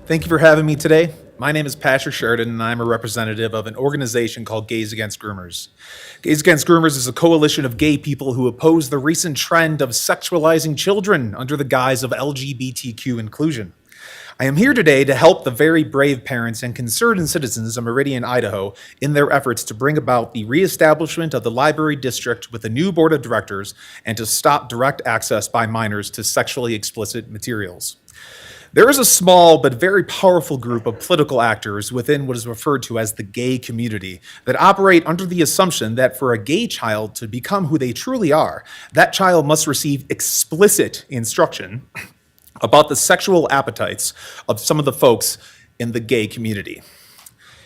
Thank you for having me today. My name is Pastor Sheridan, and I'm a representative of an organization called Against Groomers. Against Groomers is a coalition of gay people who oppose the recent trend of sexualizing children under the guise of LGBTQ inclusion. I am here today to help the very brave parents and concerned citizens of Meridian, Idaho, in their efforts to bring about the reestablishment of the library district with a new board of directors and to stop direct access by minors to sexually explicit materials. There is a small but very powerful group of political actors within what is referred to as the gay community that operate under the assumption that for a gay child to become who they truly are, that child must receive explicit instruction about the sexual appetites of some of the folks in the gay community.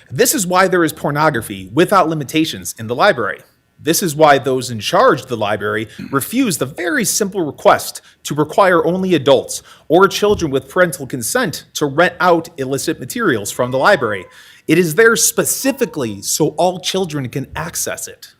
This is why there is pornography without limitations in the library. This is why those in charge of the library refuse the very simple request to require only adults or children with parental consent to rent out illicit materials from the library. It is there specifically so all children can access it.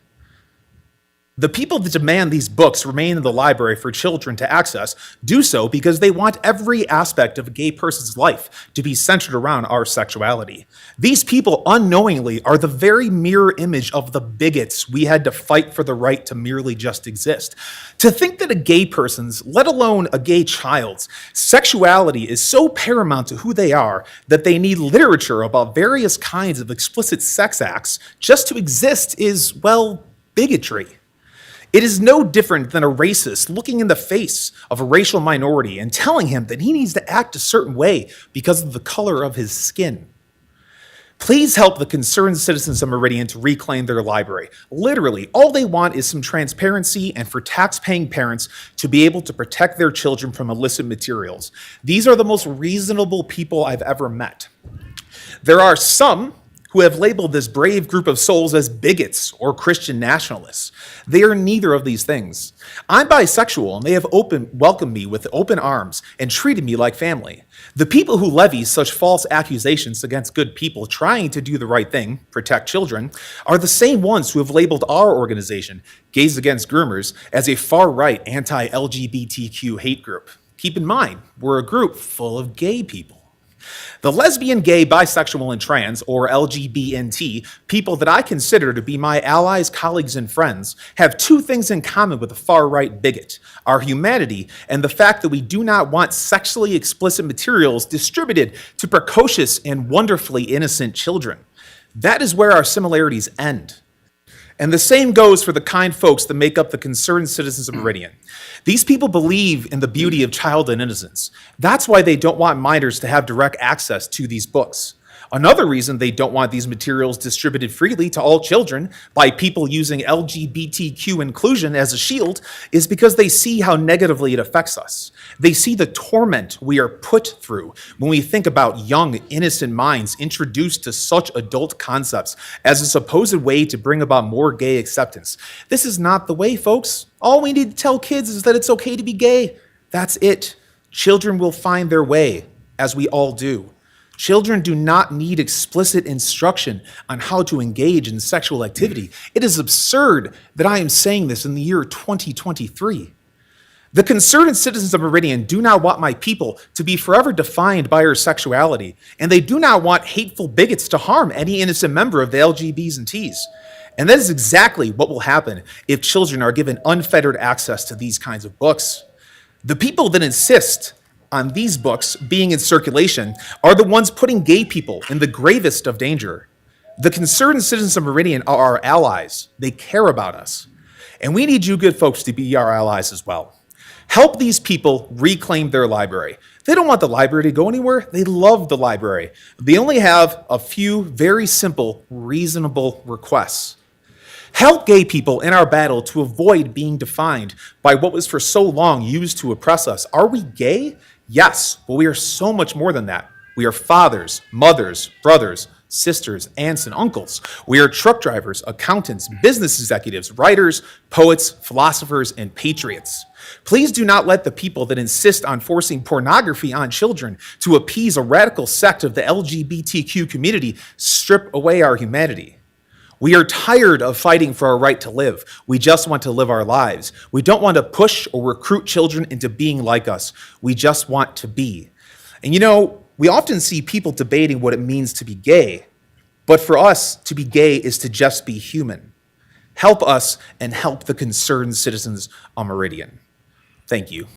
The people that demand these books remain in the library for children to access do so because they want every aspect of a gay person's life to be centered around our sexuality. These people unknowingly are the very mirror image of the bigots we had to fight for the right to merely just exist. To think that a gay person's, let alone a gay child's, sexuality is so paramount to who they are that they need literature about various kinds of explicit sex acts just to exist is, well, bigotry. It is no different than a racist looking in the face of a racial minority and telling him that he needs to act a certain way because of the color of his skin. Please help the concerned citizens of Meridian to reclaim their library. Literally, all they want is some transparency and for tax-paying parents to be able to protect their children from illicit materials. These are the most reasonable people I've ever met. There are some who have labeled this brave group of souls as bigots or Christian nationalists. They are neither of these things. I'm bisexual, and they have welcomed me with open arms and treated me like family. The people who levy such false accusations against good people trying to do the right thing, protect children, are the same ones who have labeled our organization, Gays Against Groomers, as a far-right anti-LGBTQ hate group. Keep in mind, we're a group full of gay people. The lesbian, gay, bisexual, and trans, or LGBTQ, people that I consider to be my allies, colleagues, and friends, have two things in common with the far-right bigot: our humanity and the fact that we do not want sexually explicit materials distributed to precocious and wonderfully innocent children. That is where our similarities end. And the same goes for the kind folks that make up the concerned citizens of Meridian. These people believe in the beauty of childhood innocence. That's why they don't want minors to have direct access to these books. Another reason they don't want these materials distributed freely to all children by people using LGBTQ inclusion as a shield is because they see how negatively it affects us. They see the torment we are put through when we think about young, innocent minds introduced to such adult concepts as a supposed way to bring about more gay acceptance. This is not the way, folks. All we need to tell kids is that it's okay to be gay. That's it. Children will find their way, as we all do. Children do not need explicit instruction on how to engage in sexual activity. It is absurd that I am saying this in the year 2023. The concerned citizens of Meridian do not want my people to be forever defined by our sexuality, and they do not want hateful bigots to harm any innocent member of the LGBTs and Ts. And that is exactly what will happen if children are given unfettered access to these kinds of books. The people that insist on these books being in circulation are the ones putting gay people in the gravest of danger. The concerned citizens of Meridian are our allies. They care about us. And we need you good folks to be our allies as well. Help these people reclaim their library. They don't want the library to go anywhere. They love the library. They only have a few very simple, reasonable requests. Help gay people in our battle to avoid being defined by what was for so long used to oppress us. Are we gay? Yes, but we are so much more than that. We are fathers, mothers, brothers, sisters, aunts, and uncles. We are truck drivers, accountants, business executives, writers, poets, philosophers, and patriots. Please do not let the people that insist on forcing pornography on children to appease a radical sect of the LGBTQ community strip away our humanity. We are tired of fighting for our right to live. We just want to live our lives. We don't want to push or recruit children into being like us. We just want to be. And you know, We often see people debating what it means to be gay, but for us, to be gay is to just be human. Help us and help the concerned citizens of Meridian. Thank you.